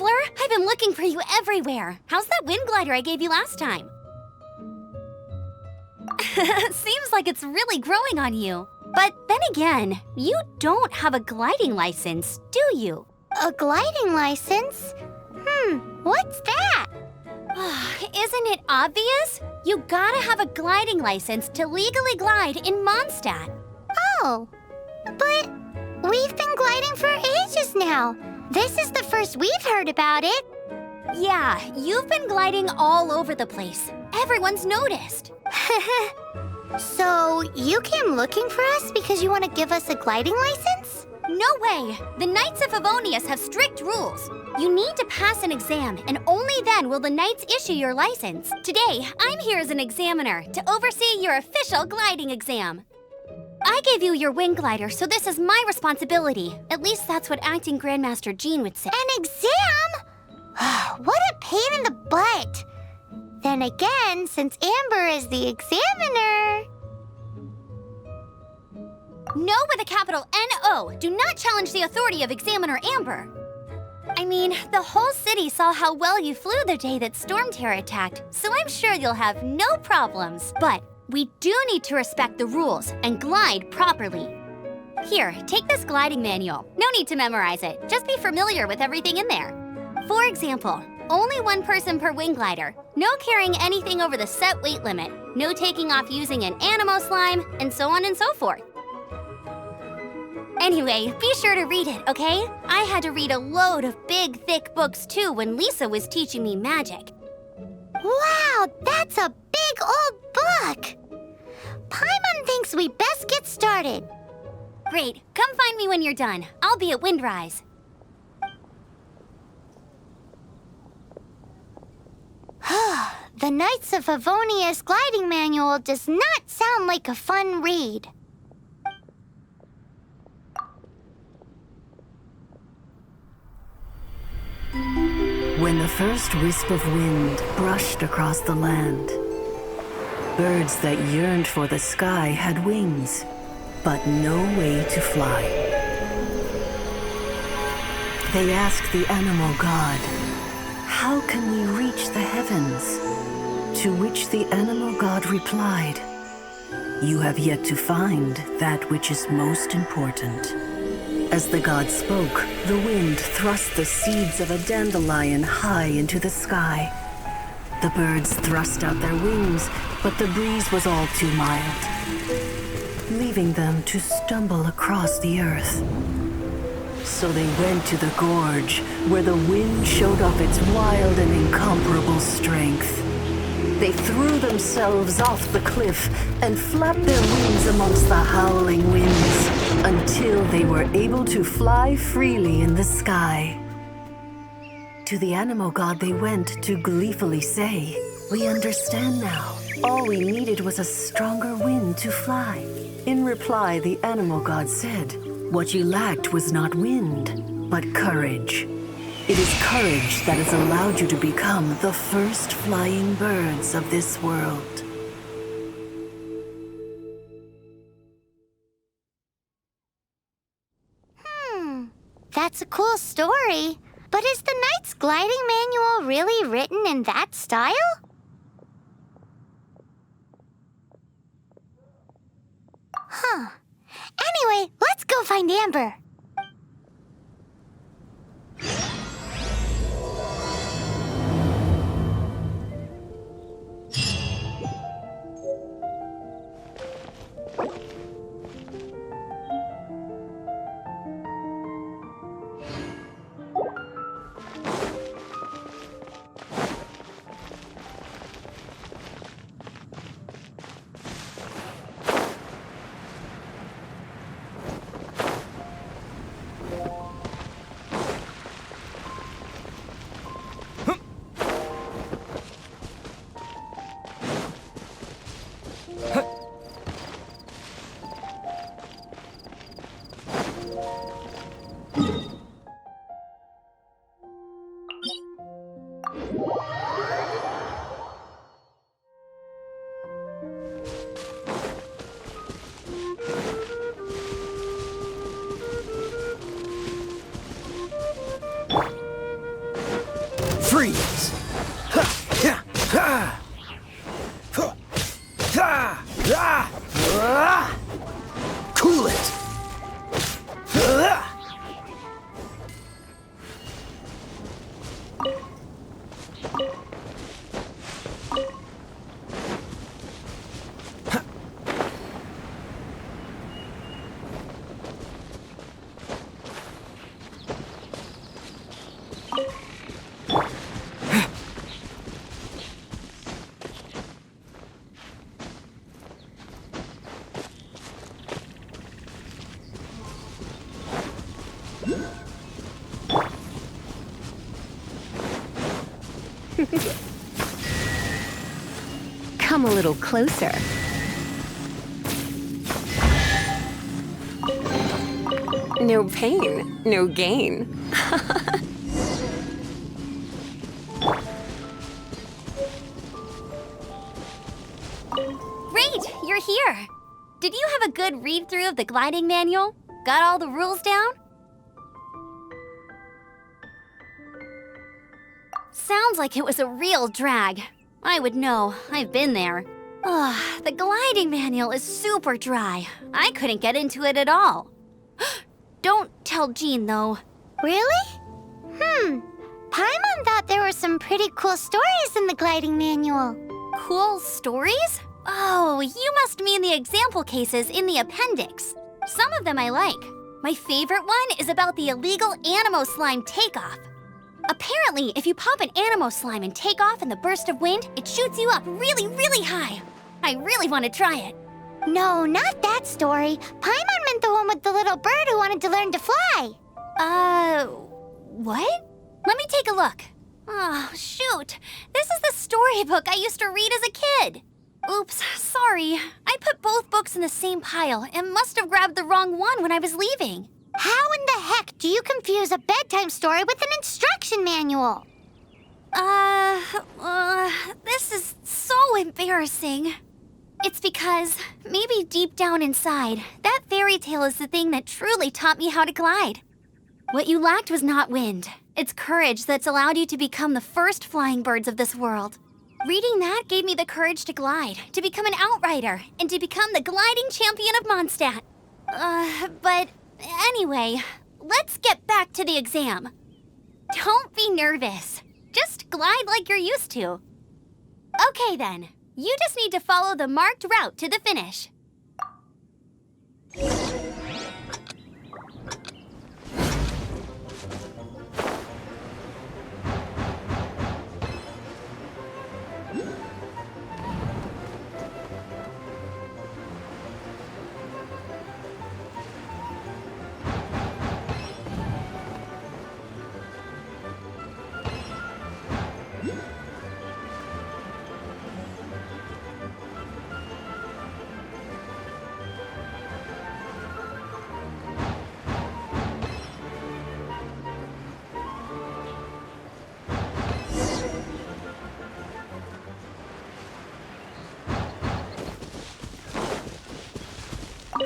traveler! I've been looking for you everywhere. How's that wind glider I gave you last time? Seems like it's really growing on you. But then again, you don't have a gliding license, do you? A gliding license? What's that? Isn't it obvious? You gotta have a gliding license to legally glide in Mondstadt. Oh, but we've been gliding for ages now. This is the first we've heard about it. Yeah, you've been gliding all over the place. Everyone's noticed. So, you came looking for us because you want to give us a gliding license? No way! The Knights of Favonius have strict rules. You need to pass an exam, and only then will the Knights issue your license. Today, I'm here as an examiner to oversee your official gliding exam. I gave you your wing glider, so this is my responsibility. At least that's what Acting Grandmaster Jean would say. An exam? What a pain in the butt! Then again, since Amber is the examiner... No with a capital N-O. Do not challenge the authority of Examiner Amber. I mean, the whole city saw how well you flew the day that Storm Terror attacked, so I'm sure you'll have no problems. But we do need to respect the rules and glide properly. Here, take this gliding manual. No need to memorize it. Just be familiar with everything in there. For example, only one person per wing glider. No carrying anything over the set weight limit. No taking off using an animo slime, and so on and so forth. Anyway, be sure to read it, okay? I had to read a load of big, thick books too when Lisa was teaching me magic. Wow, that's a big old book! Paimon thinks we best get started. Great, come find me when you're done. I'll be at Windrise. The Knights of Favonius gliding manual does not sound like a fun read. When the first wisp of wind brushed across the land, birds that yearned for the sky had wings, but no way to fly. They asked the animal god, "How can we reach the heavens?" To which the animal god replied, "You have yet to find that which is most important." As the god spoke, the wind thrust the seeds of a dandelion high into the sky. The birds thrust out their wings, but the breeze was all too mild, leaving them to stumble across the earth. So they went to the gorge, where the wind showed off its wild and incomparable strength. They threw themselves off the cliff and flapped their wings amongst the howling winds until they were able to fly freely in the sky. To the animal god they went to gleefully say, "We understand now. All we needed was a stronger wind to fly." In reply, the animal god said, "What you lacked was not wind, but courage. It is courage that has allowed you to become the first flying birds of this world." That's a cool story. But is the Knight's gliding manual really written in that style? Anyway, let's go find Amber. Freeze! Ha, ha, ha. Huh. Ah, ah, ah. Cool it! Ah. Come a little closer. No pain, no gain. Great, you're here. Did you have a good read-through of the gliding manual? Got all the rules down? Sounds like it was a real drag. I would know. I've been there. Ugh, the gliding manual is super dry. I couldn't get into it at all. Don't tell Jean, though. Really? Paimon thought there were some pretty cool stories in the gliding manual. Cool stories? Oh, you must mean the example cases in the appendix. Some of them I like. My favorite one is about the illegal Animo slime takeoff. Apparently, if you pop an Animo slime and take off in the burst of wind, it shoots you up really, really high. I really want to try it. No, not that story. Paimon meant the one with the little bird who wanted to learn to fly. What? Let me take a look. Oh, shoot. This is the storybook I used to read as a kid. Oops, sorry. I put both books in the same pile and must have grabbed the wrong one when I was leaving. How in the heck do you confuse a bedtime story with an instruction manual? This is so embarrassing. It's because, maybe deep down inside, that fairy tale is the thing that truly taught me how to glide. What you lacked was not wind. It's courage that's allowed you to become the first flying birds of this world. Reading that gave me the courage to glide, to become an outrider, and to become the gliding champion of Mondstadt. But anyway, let's get back to the exam. Don't be nervous. Just glide like you're used to. Okay then, you just need to follow the marked route to the finish.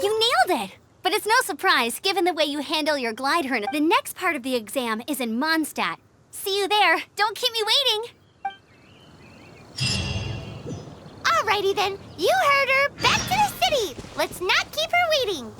You nailed it! But it's no surprise, given the way you handle your glider. The next part of the exam is in Mondstadt. See you there. Don't keep me waiting. Alrighty then, you heard her. Back to the city. Let's not keep her waiting.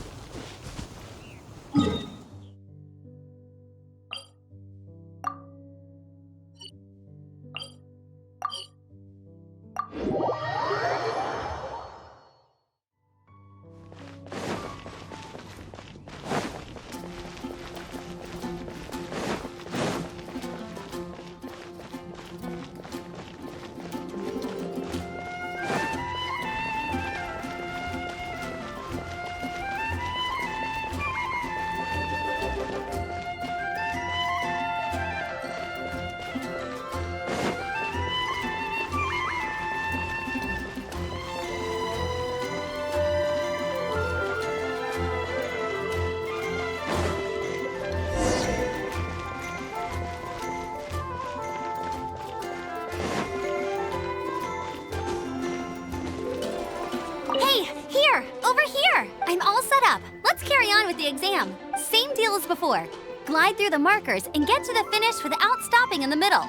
Over here! I'm all set up. Let's carry on with the exam. Same deal as before. Glide through the markers and get to the finish without stopping in the middle.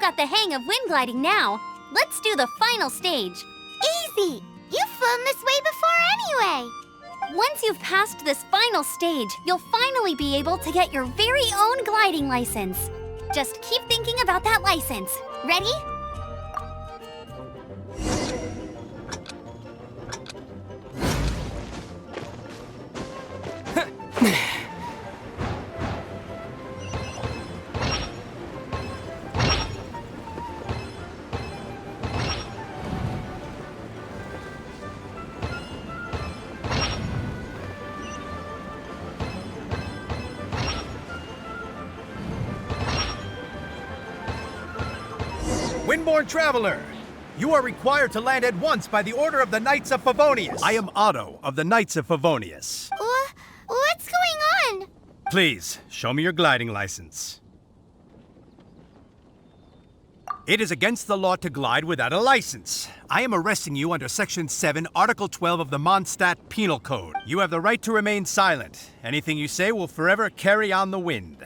got the hang of wind gliding now. Let's do the final stage. Easy! You've flown this way before anyway! Once you've passed this final stage, you'll finally be able to get your very own gliding license. Just keep thinking about that license. Ready? Windborne Traveler, you are required to land at once by the order of the Knights of Favonius. I am Otto of the Knights of Favonius. What's going on? Please, show me your gliding license. It is against the law to glide without a license. I am arresting you under Section 7, Article 12 of the Mondstadt Penal Code. You have the right to remain silent. Anything you say will forever carry on the wind.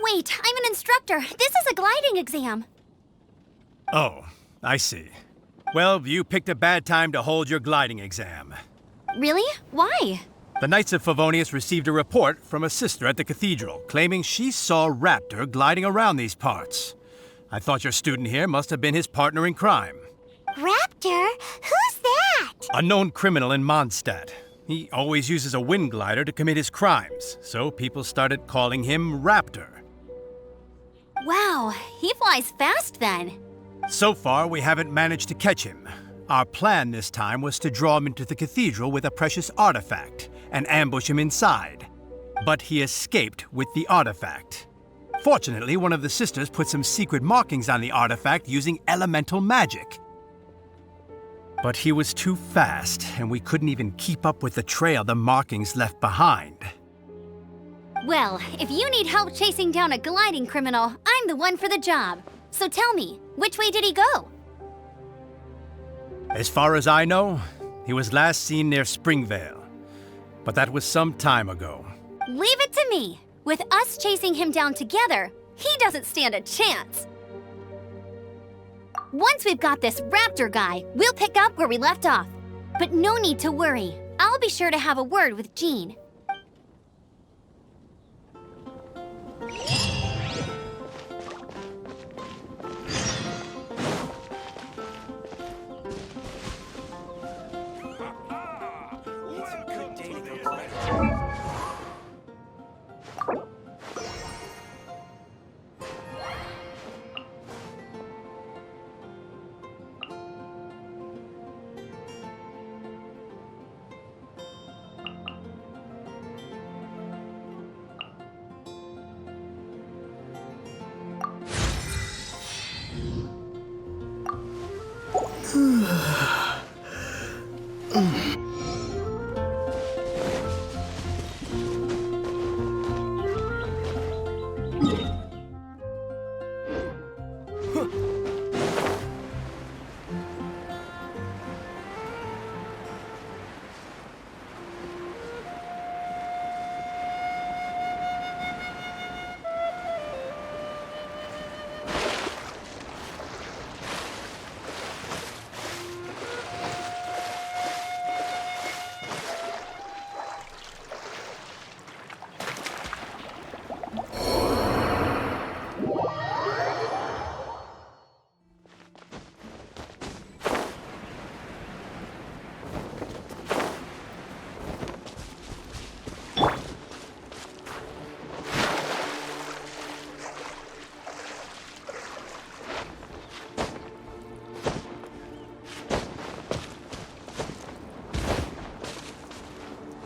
Wait, I'm an instructor. This is a gliding exam. Oh, I see. Well, you picked a bad time to hold your gliding exam. Really? Why? The Knights of Favonius received a report from a sister at the cathedral claiming she saw Raptor gliding around these parts. I thought your student here must have been his partner in crime. Raptor? Who's that? A known criminal in Mondstadt. He always uses a wind glider to commit his crimes, so people started calling him Raptor. Wow, he flies fast then. So far, we haven't managed to catch him. Our plan this time was to draw him into the cathedral with a precious artifact and ambush him inside. But he escaped with the artifact. Fortunately, one of the sisters put some secret markings on the artifact using elemental magic. But he was too fast, and we couldn't even keep up with the trail the markings left behind. Well, if you need help chasing down a gliding criminal, I'm the one for the job. So tell me, which way did he go? As far as I know, he was last seen near Springvale. But that was some time ago. Leave it to me. With us chasing him down together, he doesn't stand a chance. Once we've got this Raptor guy, we'll pick up where we left off. But no need to worry. I'll be sure to have a word with Jean.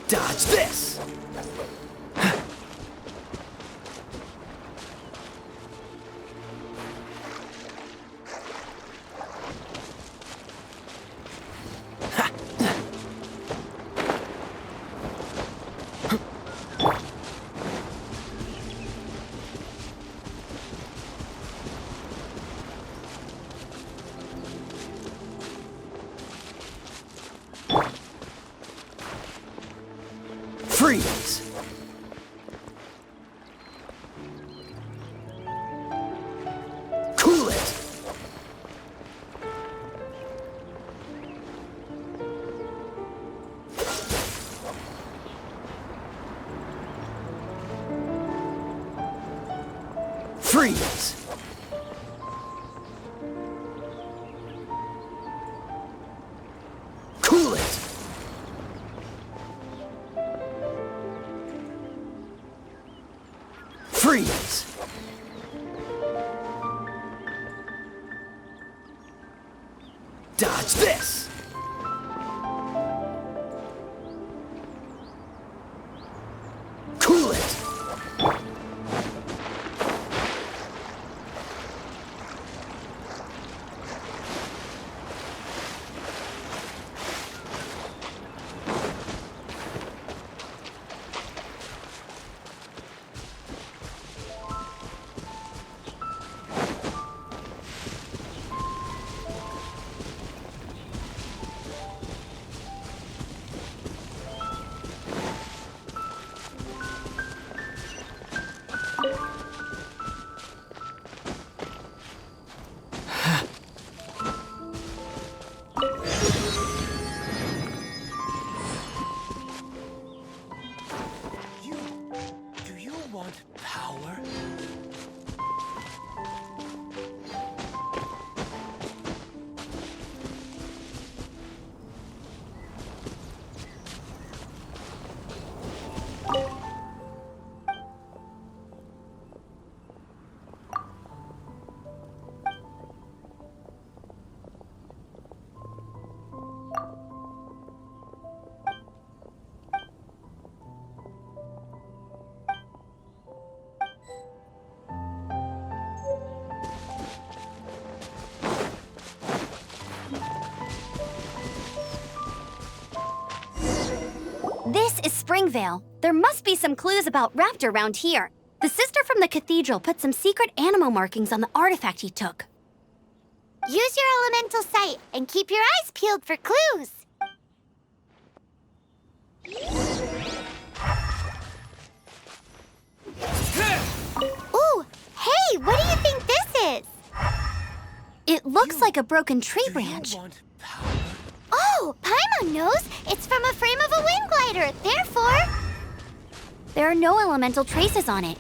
Dodge this! Freeze! Cool it! Freeze! Cool it! Freeze! Dodge this! Cool it! Do you want power? This is Springvale. There must be some clues about Raptor around here. The sister from the cathedral put some secret animal markings on the artifact he took. Use your elemental sight and keep your eyes peeled for clues. Ooh, hey, what do you think this is? It looks like a broken tree branch. Want power? Oh, Paimon knows. It's from a frame of a wind glider. Therefore, There are no elemental traces on it.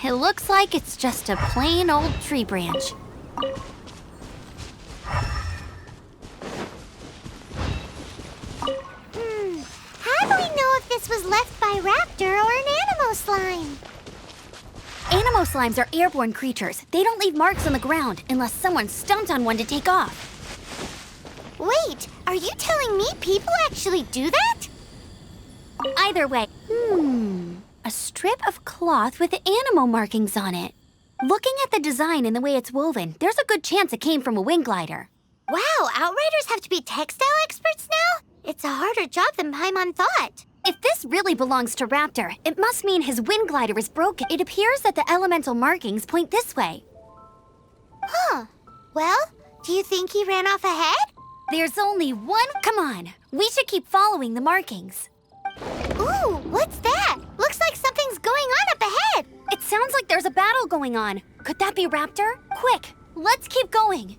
It looks like it's just a plain old tree branch. how do we know if this was left by Raptor or an Animo slime? Animo slimes are airborne creatures. They don't leave marks on the ground unless someone stomped on one to take off. Wait, are you telling me people actually do that? Either way, a strip of cloth with Animo markings on it. Looking at the design and the way it's woven, there's a good chance it came from a wind glider. Wow, Outriders have to be textile experts now? It's a harder job than Paimon thought. If this really belongs to Raptor, it must mean his wind glider is broken. It appears that the elemental markings point this way. Huh. Well, do you think he ran off ahead? There's only one. Come on, we should keep following the markings. Ooh, what's that? Looks like something's going on up ahead. It sounds like there's a battle going on. Could that be Raptor? Quick, let's keep going.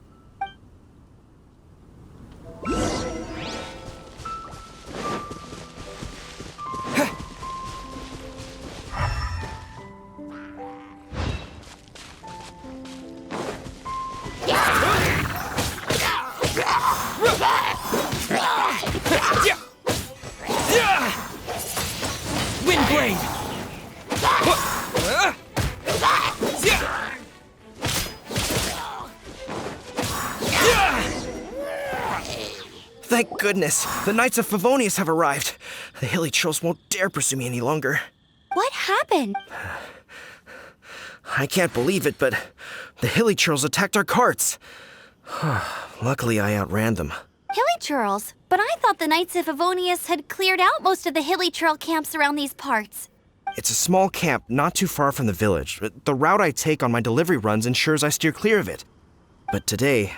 Wind blade! Thank goodness, the Knights of Favonius have arrived. The hilly trolls won't dare pursue me any longer. What happened? I can't believe it, but the hilly trolls attacked our carts. Luckily, I outran them. Hilly churls? But I thought the Knights of Favonius had cleared out most of the hilly churl camps around these parts. It's a small camp not too far from the village. The route I take on my delivery runs ensures I steer clear of it. But today,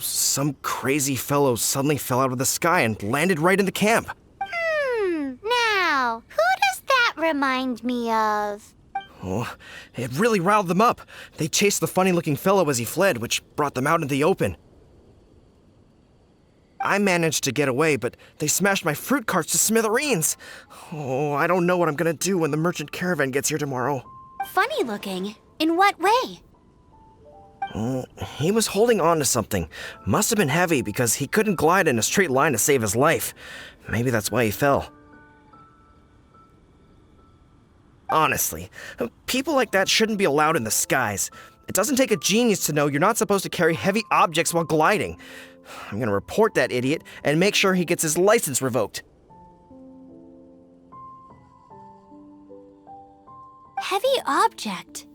some crazy fellow suddenly fell out of the sky and landed right in the camp. Now, who does that remind me of? Oh, it really riled them up. They chased the funny-looking fellow as he fled, which brought them out into the open. I managed to get away, but they smashed my fruit carts to smithereens. Oh, I don't know what I'm gonna do when the merchant caravan gets here tomorrow. Funny looking? In what way? He was holding on to something. Must have been heavy because he couldn't glide in a straight line to save his life. Maybe that's why he fell. Honestly, people like that shouldn't be allowed in the skies. It doesn't take a genius to know you're not supposed to carry heavy objects while gliding. I'm gonna report that idiot and make sure he gets his license revoked. Heavy object?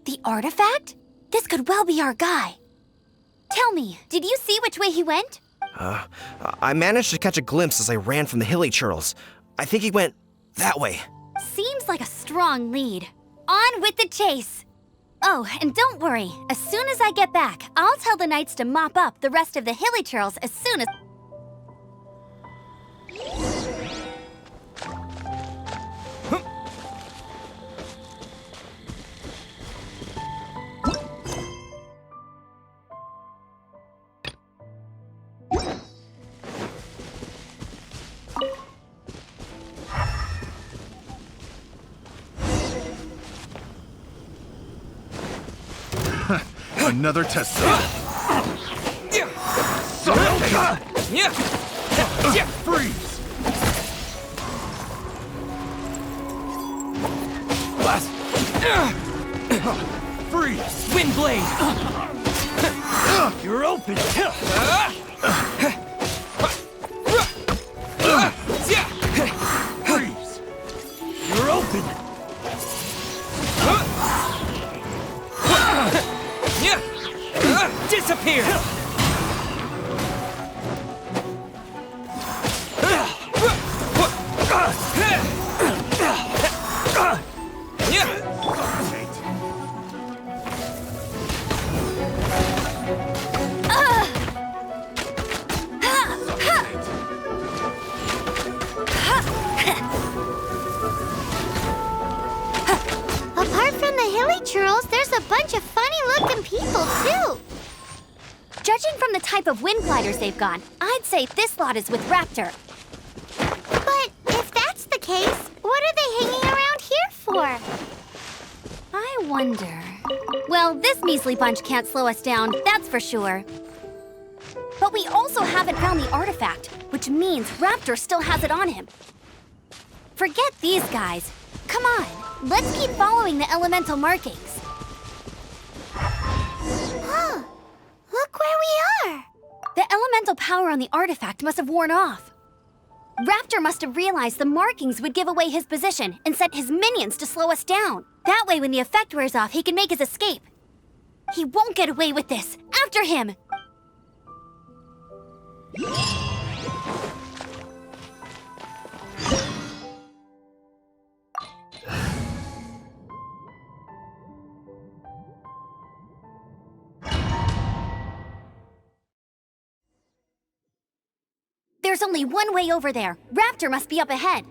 The artifact? This could well be our guy. Tell me, did you see which way he went? I managed to catch a glimpse as I ran from the hilly churls. I think he went that way. Seems like a strong lead. On with the chase! Oh, and don't worry. As soon as I get back, I'll tell the knights to mop up the rest of the hilly churls as soon as... Another test. Freeze! Blast! Freeze! Wind blade! You're open! Freeze! You're open! Disappear! Apart from the hilly churls, there's a bunch of funny-looking people, too. Judging from the type of wind gliders they've got, I'd say this lot is with Raptor. But if that's the case, what are they hanging around here for? I wonder... Well, this measly bunch can't slow us down, that's for sure. But we also haven't found the artifact, which means Raptor still has it on him. Forget these guys. Come on, let's keep following the elemental markings. Huh. Look where we are. The elemental power on the artifact must have worn off. Raptor must have realized the markings would give away his position and sent his minions to slow us down. That way, when the effect wears off, he can make his escape. He won't get away with this. After him! There's only one way over there. Raptor must be up ahead.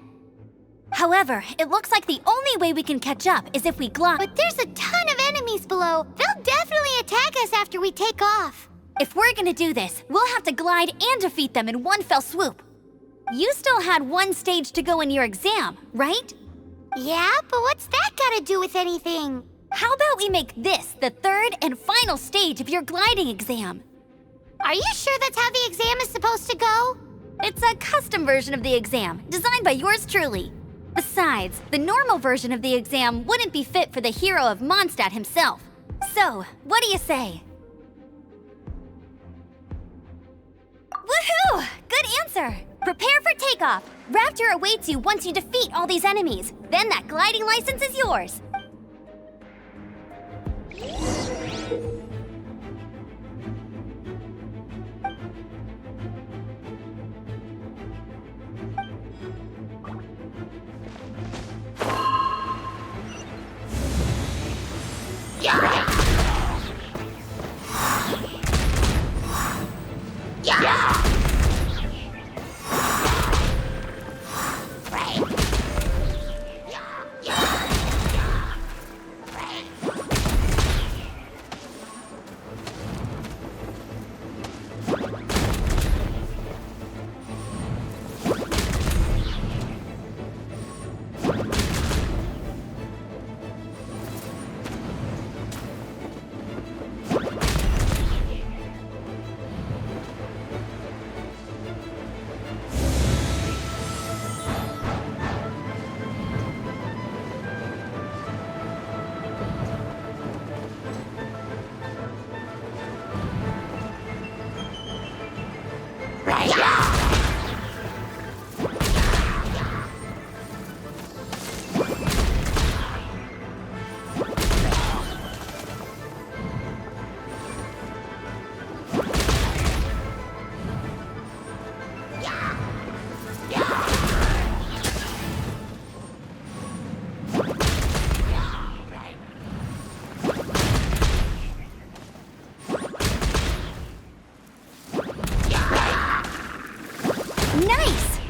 However, it looks like the only way we can catch up is if we glide. But there's a ton of enemies below. They'll definitely attack us after we take off. If we're gonna do this, we'll have to glide and defeat them in one fell swoop. You still had one stage to go in your exam, right? Yeah, but what's that got to do with anything? How about we make this the third and final stage of your gliding exam? Are you sure that's how the exam is supposed to go? It's a custom version of the exam, designed by yours truly. Besides, the normal version of the exam wouldn't be fit for the hero of Mondstadt himself. So, what do you say? Woohoo! Good answer! Prepare for takeoff. Raptor awaits you once you defeat all these enemies. Then that gliding license is yours.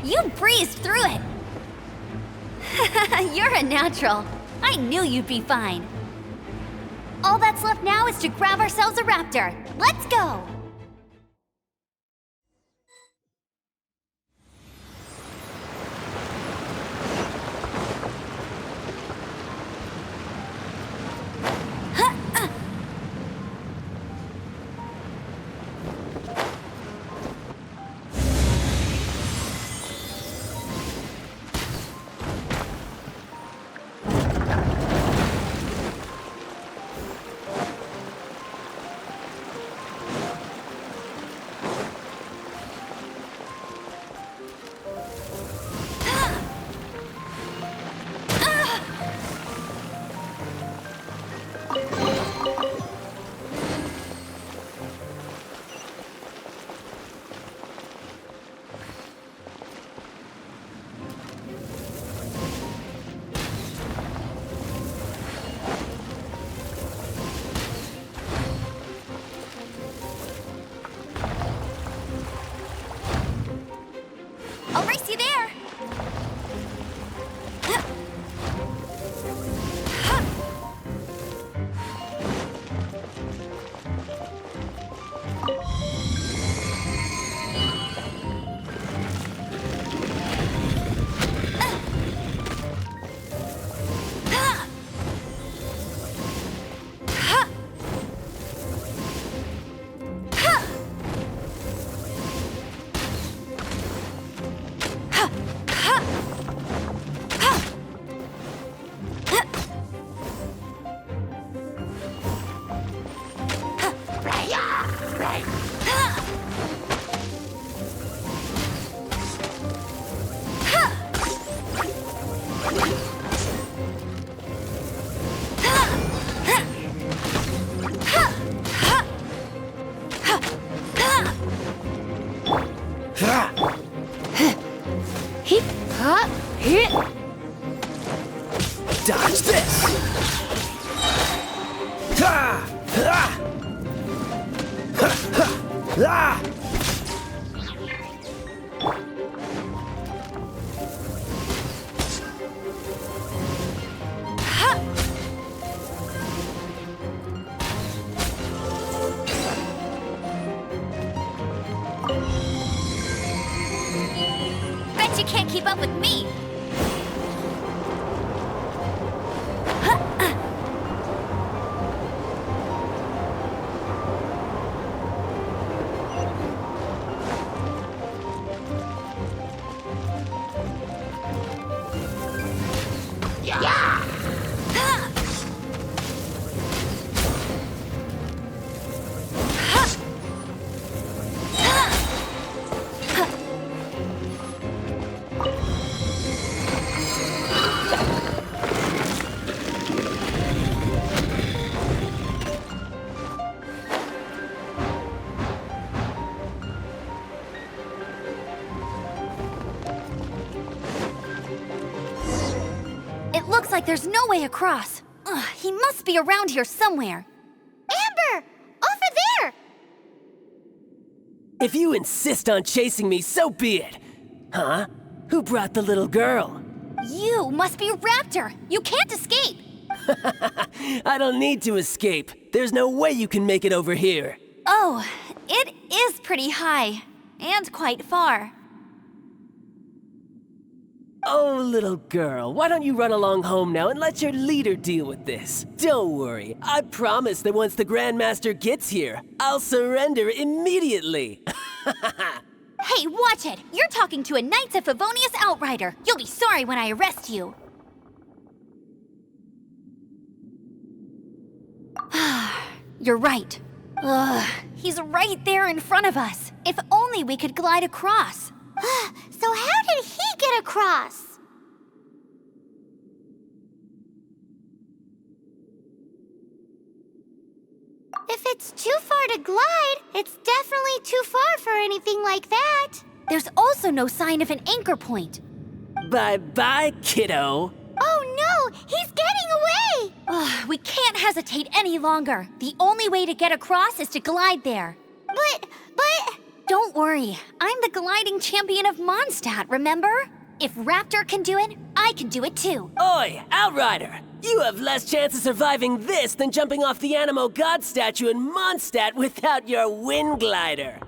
You breezed through it! You're a natural. I knew you'd be fine. All that's left now is to grab ourselves a raptor. Let's go! I'll race you there! Dodge this! Ha! Ha! Ha! Ha! Ah! Bet you can't keep up with me! Looks like there's no way across. Ugh, he must be around here somewhere. Amber! Over there! If you insist on chasing me, so be it. Huh? Who brought the little girl? You must be a raptor. You can't escape. I don't need to escape. There's no way you can make it over here. Oh, it is pretty high. And quite far. Oh, little girl, why don't you run along home now and let your leader deal with this? Don't worry, I promise that once the Grandmaster gets here, I'll surrender immediately. Hey, watch it! You're talking to a Knights of Favonius outrider. You'll be sorry when I arrest you. You're right. Ugh, he's right there in front of us. If only we could glide across. So how did he get across? If it's too far to glide, it's definitely too far for anything like that. There's also no sign of an anchor point. Bye-bye, kiddo. Oh no, he's getting away! Ugh, we can't hesitate any longer. The only way to get across is to glide there. But... Don't worry, I'm the gliding champion of Mondstadt, remember? If Raptor can do it, I can do it too. Oi, Outrider! You have less chance of surviving this than jumping off the Animo God statue in Mondstadt without your wind glider.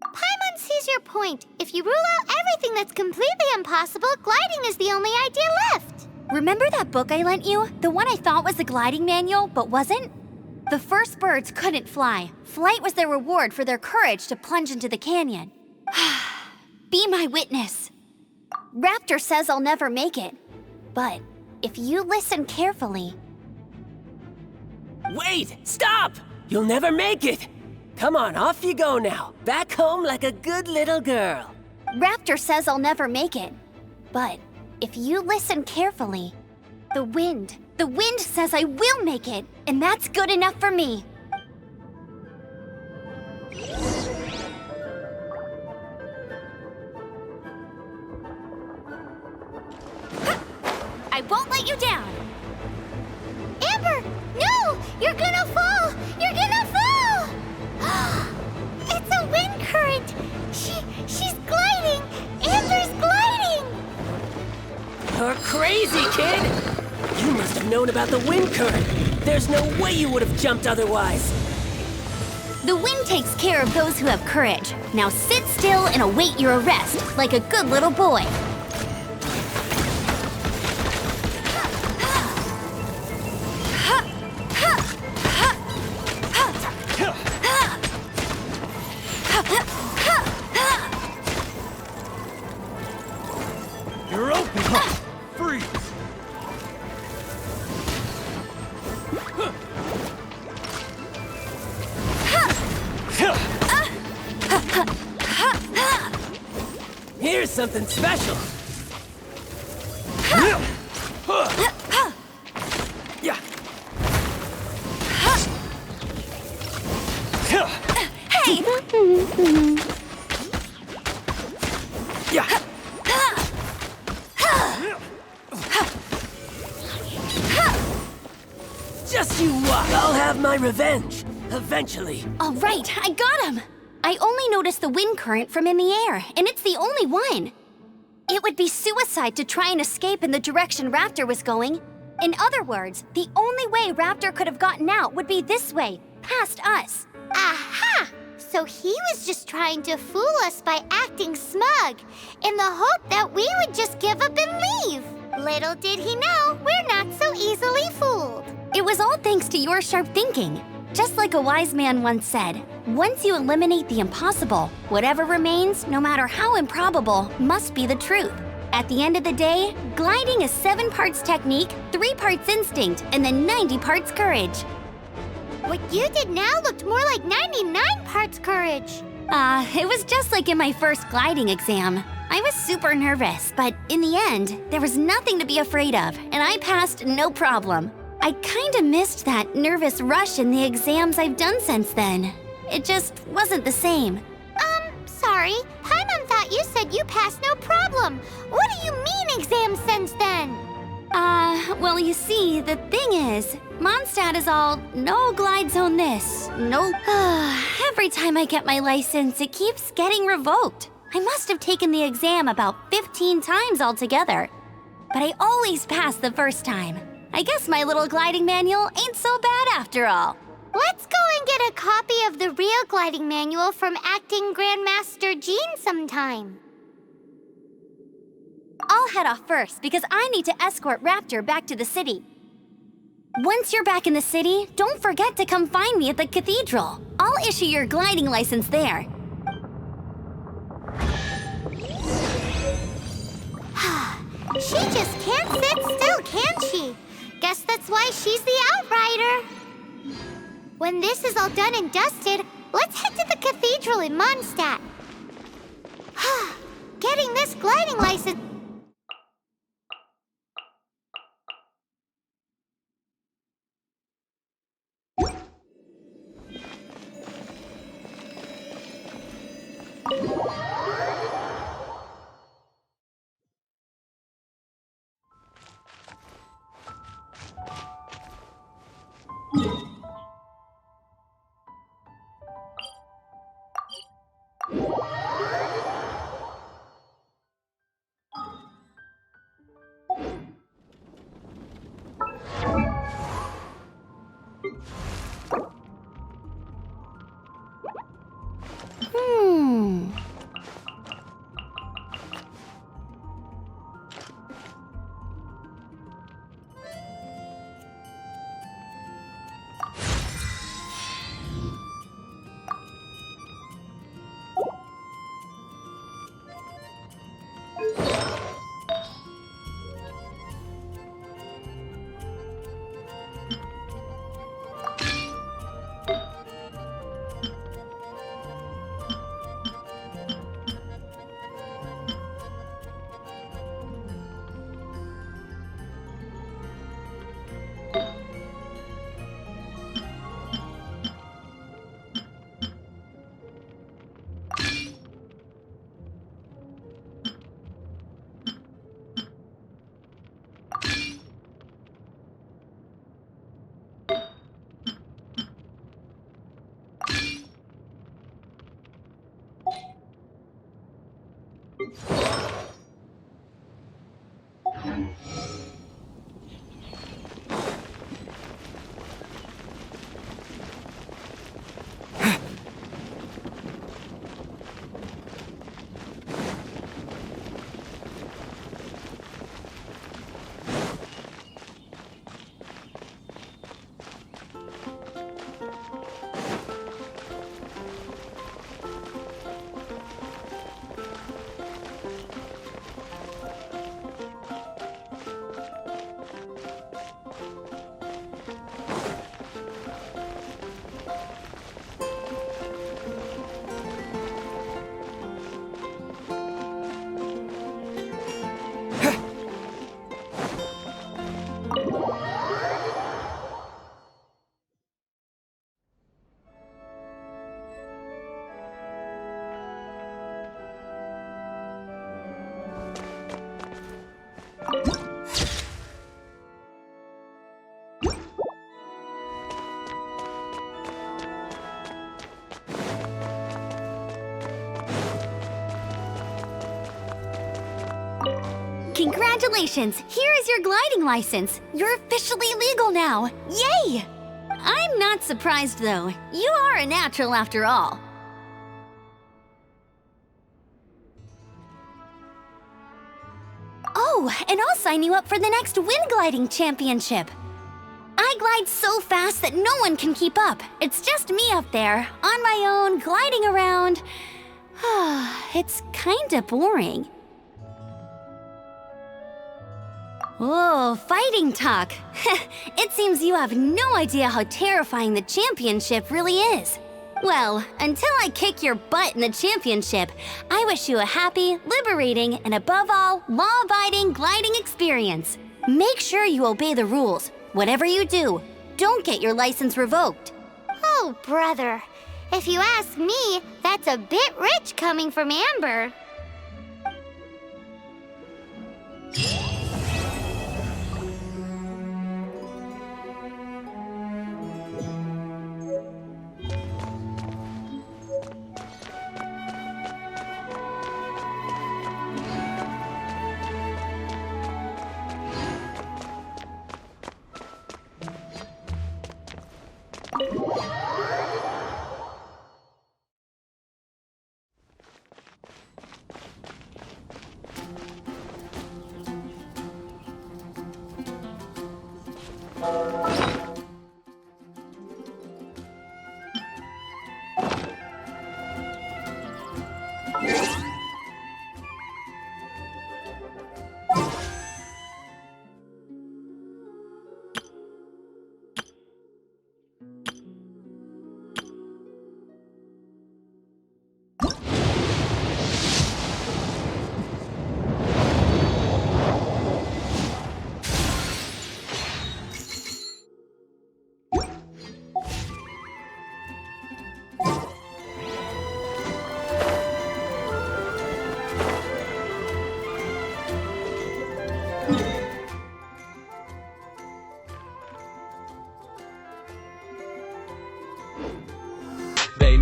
Paimon sees your point. If you rule out everything that's completely impossible, gliding is the only idea left. Remember that book I lent you? The one I thought was the gliding manual, but wasn't? The first birds couldn't fly. Flight was their reward for their courage to plunge into the canyon. Be my witness. Raptor says I'll never make it. But if you listen carefully... Wait! Stop! You'll never make it! Come on, off you go now. Back home like a good little girl. Raptor says I'll never make it. But if you listen carefully, the wind says I will make it, and that's good enough for me. I won't let you down. Amber, no! You're gonna fall! You're gonna fall! It's a wind current! She's gliding! Amber's gliding! You're crazy, kid! You must have known about the wind current. There's no way you would have jumped otherwise. The wind takes care of those who have courage. Now sit still and await your arrest, like a good little boy. You're open! Freeze! Here's something special. Yeah. Hey! Yeah. Just you watch. I'll have my revenge. Eventually. All right, I got him! I only noticed the wind current from in the air, and it's the only one. It would be suicide to try and escape in the direction Raptor was going. In other words, the only way Raptor could have gotten out would be this way, past us. Aha! So he was just trying to fool us by acting smug, in the hope that we would just give up and leave. Little did he know, we're not so easily fooled. It was all thanks to your sharp thinking. Just like a wise man once said, once you eliminate the impossible, whatever remains, no matter how improbable, must be the truth. At the end of the day, gliding is 7 parts technique, 3 parts instinct, and then 90 parts courage. What you did now looked more like 99 parts courage. It was just like in my first gliding exam. I was super nervous, but in the end, there was nothing to be afraid of, and I passed no problem. I kinda missed that nervous rush in the exams I've done since then. It just wasn't the same. Sorry. Paimon thought you said you passed no problem. What do you mean exams since then? Well, you see, the thing is, Mondstadt is all, no glide zone this, no... Every time I get my license, it keeps getting revoked. I must have taken the exam about 15 times altogether. But I always pass the first time. I guess my little gliding manual ain't so bad after all. Let's go and get a copy of the real gliding manual from Acting Grandmaster Jean sometime. I'll head off first because I need to escort Raptor back to the city. Once you're back in the city, don't forget to come find me at the cathedral. I'll issue your gliding license there. She just can't sit still, can she? Guess that's why she's the Outrider. When this is all done and dusted, let's head to the cathedral in Mondstadt. Getting this gliding license... Congratulations! Here is your gliding license. You're officially legal now. Yay! I'm not surprised, though. You are a natural after all. Oh, and I'll sign you up for the next wind gliding championship. I glide so fast that no one can keep up. It's just me up there, on my own, gliding around. It's kinda boring. Oh, fighting talk. It seems you have no idea how terrifying the championship really is. Well, until I kick your butt in the championship, I wish you a happy, liberating, and above all, law-abiding gliding experience. Make sure you obey the rules. Whatever you do, don't get your license revoked. Oh, brother. If you ask me, that's a bit rich coming from Amber.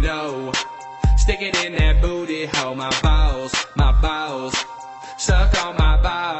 know. Stick it in that booty hole, my balls, suck on my balls.